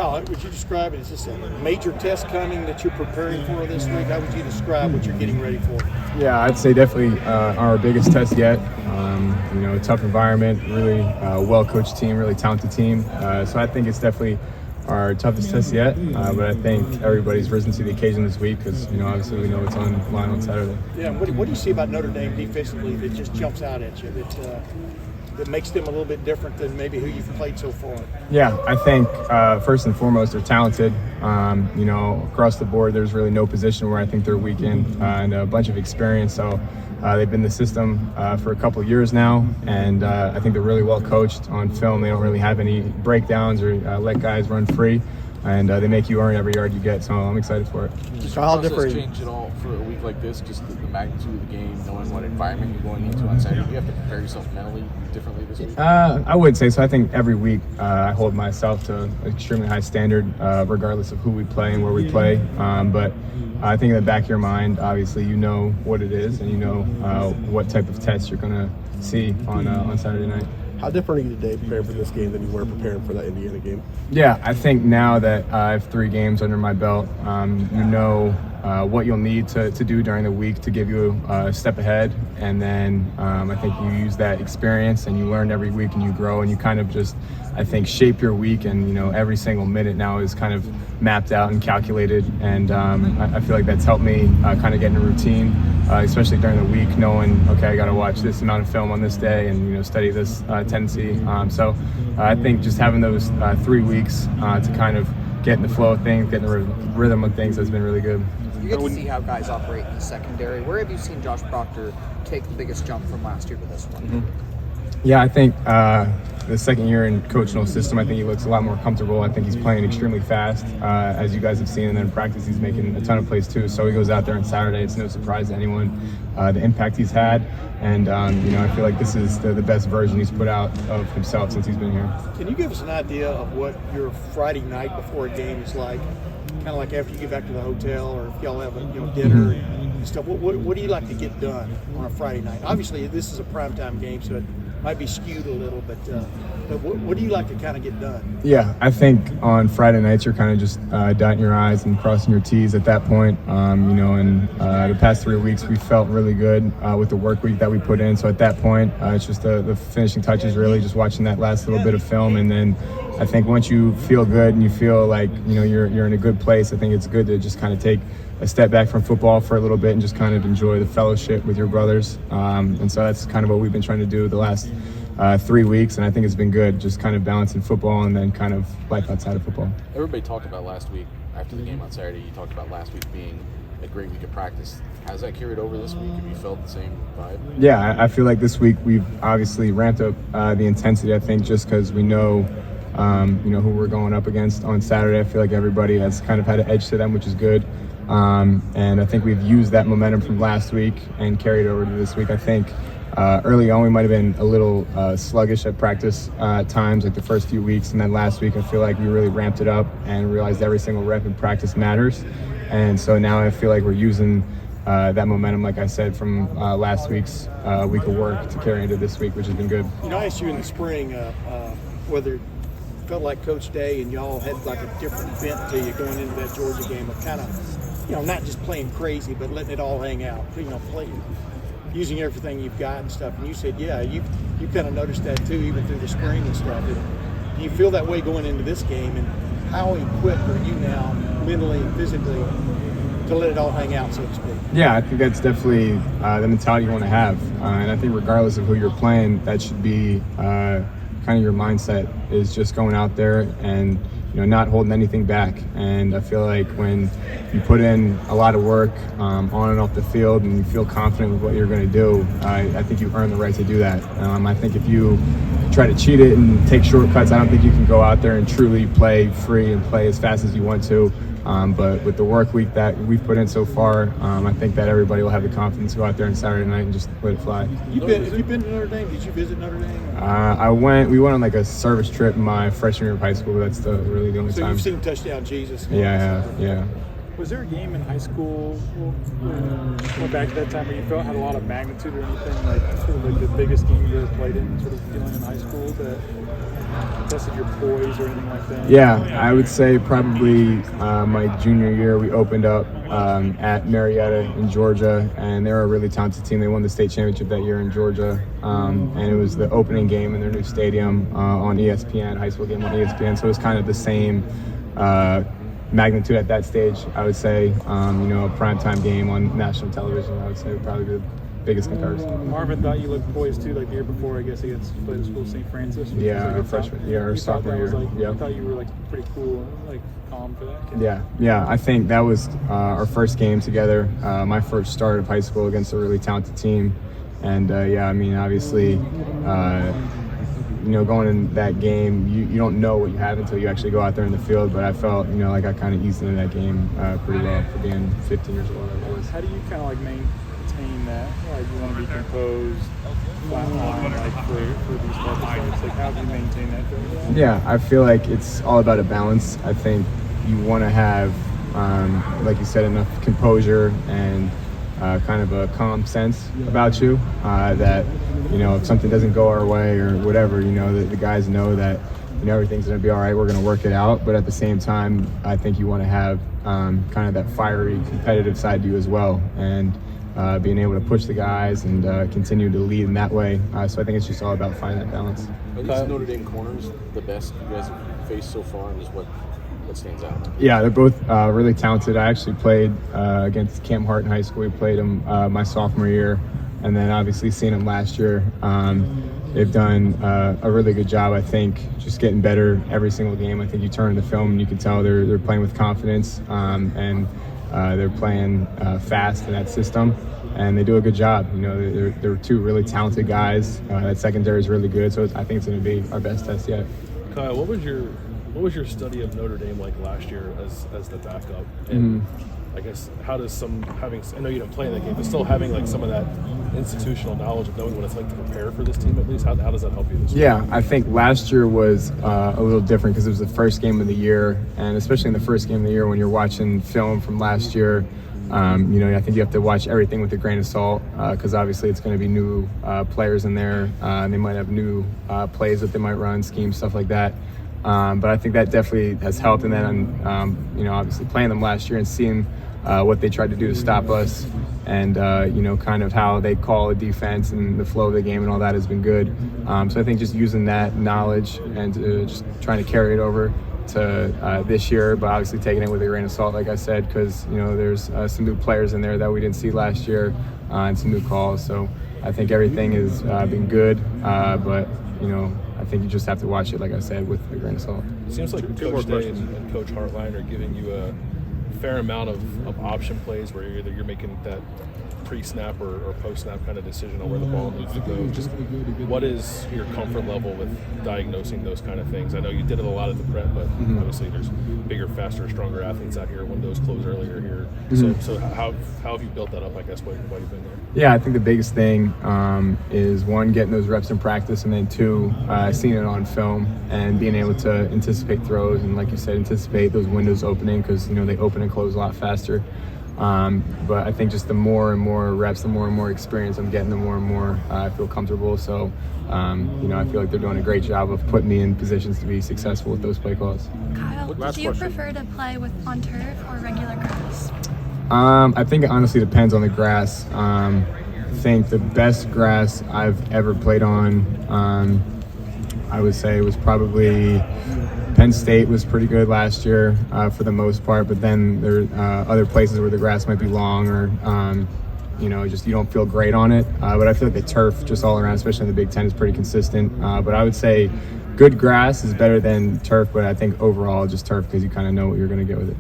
Kyle, would you describe it? Is this a major test coming that you're preparing for this week? How would you describe what you're getting ready for? Yeah, I'd say definitely our biggest test yet. Tough environment, really well-coached team, really talented team. So I think it's definitely our toughest test yet. But I think everybody's risen to the occasion this week because, obviously we know it's on the line on Saturday. Yeah, what do you see about Notre Dame defensively that just jumps out at you, that makes them a little bit different than maybe who you've played so far? Yeah, I think first and foremost they're talented. Across the board there's really no position where I think they're weak in, and a bunch of experience. So they've been in the system for a couple of years now, and I think they're really well coached on film. They don't really have any breakdowns or let guys run free, and they make you earn every yard you get. So I'm excited for it. Does the process change at all for a week like this? Just the magnitude of the game, knowing what environment you're going into on Saturday. Do you have to prepare yourself mentally differently this week? I would say so. I think every week I hold myself to an extremely high standard, regardless of who we play and where we play. But I think in the back of your mind, obviously, you know what it is, and you know what type of test you're going to see on Saturday night. How different are you today preparing for this game than you were preparing for that Indiana game? Yeah, I think now that I have 3 games under my belt, you know what you'll need to do during the week to give you a step ahead. And then I think you use that experience and you learn every week and you grow and you kind of just, I think, shape your week. And, every single minute now is kind of mapped out and calculated. And I feel like that's helped me kind of get in a routine, especially during the week, knowing, okay, I got to watch this amount of film on this day and, study this tendency. So I think just having those 3 weeks to kind of get in the flow of things, get in the rhythm of things has been really good. You get to see how guys operate in the secondary. Where have you seen Josh Proctor take the biggest jump from last year to this one? Mm-hmm. Yeah, I think the second year in Coach Noll's system, I think he looks a lot more comfortable. I think he's playing extremely fast, as you guys have seen, and then in practice he's making a ton of plays too. So he goes out there on Saturday. It's no surprise to anyone the impact he's had, and I feel like this is the best version he's put out of himself since he's been here. Can you give us an idea of what your Friday night before a game is like? Kind of like after you get back to the hotel, or if y'all have a dinner and stuff. What do you like to get done on a Friday night? Obviously, this is a primetime game, so it might be skewed a little, but what do you like to kind of get done? Yeah, I think on Friday nights you're kind of just dotting your I's and crossing your T's at that point. And the past 3 weeks we felt really good with the work week that we put in. So at that point, it's just the finishing touches, really just watching that last little bit of film. And then I think once you feel good and you feel like you're in a good place, I think it's good to just kind of take a step back from football for a little bit and just kind of enjoy the fellowship with your brothers. And so that's kind of what we've been trying to do the last 3 weeks, and I think it's been good, just kind of balancing football and then kind of life outside of football. Everybody talked about last week after the game on Saturday. You talked about last week being a great week of practice. Has that carried over this week? Have you felt the same vibe? Yeah, I feel like this week we've obviously ramped up the intensity, I think, just because we know who we're going up against on Saturday. I feel like everybody has kind of had an edge to them, which is good. And I think we've used that momentum from last week and carried over to this week. I think early on we might have been a little sluggish at practice at times, like the first few weeks, and then last week I feel like we really ramped it up and realized every single rep in practice matters. And so now I feel like we're using that momentum, like I said, from last week's week of work to carry into this week, which has been good. I asked you in the spring whether it felt like Coach Day and y'all had like a different bent to you going into that Georgia game of kind of, not just playing crazy, but letting it all hang out, playing, using everything you've got and stuff. And you said, yeah, you kind of noticed that too, even through the spring and stuff. And do you feel that way going into this game? And how equipped are you now, mentally and physically, to let it all hang out, so to speak? Yeah, I think that's definitely the mentality you want to have. And I think regardless of who you're playing, that should be kind of your mindset, is just going out there and not holding anything back. And I feel like when you put in a lot of work on and off the field and you feel confident with what you're going to do, I think you earn the right to do that. I think if you try to cheat it and take shortcuts, I don't think you can go out there and truly play free and play as fast as you want to. But with the work week that we've put in so far, I think that everybody will have the confidence to go out there on Saturday night and just let it fly. Have you been to Notre Dame? Did you visit Notre Dame? We went on like a service trip my freshman year of high school. That's really the only time. So you've seen Touchdown Jesus? Yeah. Was there a game in high school, going back to that time, where you felt had a lot of magnitude or anything, like sort of like the biggest game you ever played in, sort of feeling in high school that tested your poise or anything like that? Yeah, I would say probably my junior year we opened up at Marietta in Georgia, and they're a really talented team. They won the state championship that year in Georgia, and it was the opening game in their new stadium on ESPN, high school game on ESPN. So it was kind of the same magnitude at that stage, I would say. A primetime game on national television, I would say would probably be the biggest comparison. Marvin thought you looked poised too, like the year before, I guess, against played the school St. Francis. Yeah, freshman year or sophomore year. I thought you were like pretty cool, like calm for that kid. Yeah. I think that was our first game together. My first start of high school against a really talented team, and obviously, going in that game, you don't know what you have until you actually go out there in the field. But I felt, like I kind of eased into that game pretty well for being 15 years old. How do you kind of like maintain that? Like you want to be composed, flatline, like for these types of fights. Like how do you maintain that? Yeah, I feel like it's all about a balance. I think you want to have, like you said, enough composure and kind of a calm sense about you that, if something doesn't go our way or whatever, the guys know that, everything's going to be all right. We're going to work it out. But at the same time, I think you want to have kind of that fiery, competitive side to you as well. And being able to push the guys and continue to lead in that way. So I think it's just all about finding that balance. Are these Notre Dame corners the best you guys have faced so far, and is what stands out? Yeah, they're both really talented. I actually played against Cam Hart in high school. We played them my sophomore year, and then obviously seeing them last year. They've done a really good job, I think, just getting better every single game. I think you turn to the film and you can tell they're playing with confidence, and they're playing fast in that system, and they do a good job. They're two really talented guys. That secondary is really good, so I think it's going to be our best test yet. Kyle, what was your study of Notre Dame like last year as the backup? And I guess how does I know you didn't play in that game, but still having like some of that institutional knowledge of knowing what it's like to prepare for this team at least, how does that help you this year? Yeah, I think last year was a little different because it was the first game of the year, and especially in the first game of the year when you're watching film from last year, I think you have to watch everything with a grain of salt because obviously it's going to be new players in there, and they might have new plays that they might run, schemes, stuff like that. But I think that definitely has helped, and then obviously playing them last year and seeing what they tried to do to stop us, and kind of how they call a defense and the flow of the game and all that has been good. So I think just using that knowledge and just trying to carry it over to this year, but obviously taking it with a grain of salt, like I said, because there's some new players in there that we didn't see last year and some new calls. So I think everything has been good, but I think you just have to watch it, like I said, with a grain of salt. It seems like Coach Day and Coach Hartline are giving you a fair amount of option plays where either you're making that pre-snap or post-snap kind of decision on where the ball needs to go. Just what is your comfort level with diagnosing those kind of things? I know you did it a lot at the prep, but obviously there's bigger, faster, stronger athletes out here. Windows close earlier here. So how have you built that up, I guess, while you've been there? Yeah, I think the biggest thing is, one, getting those reps in practice, and then two, seeing it on film and being able to anticipate throws and, like you said, anticipate those windows opening because, they open and close a lot faster. But I think just the more and more reps, the more and more experience I'm getting, the more and more I feel comfortable. So, I feel like they're doing a great job of putting me in positions to be successful with those play calls. Kyle, do you prefer to play on turf or regular grass? I think it honestly depends on the grass. I think the best grass I've ever played on, I would say, was probably Penn State was pretty good last year for the most part, but then there are other places where the grass might be long or, just you don't feel great on it. But I feel like the turf just all around, especially in the Big Ten, is pretty consistent. But I would say good grass is better than turf, but I think overall just turf because you kind of know what you're going to get with it.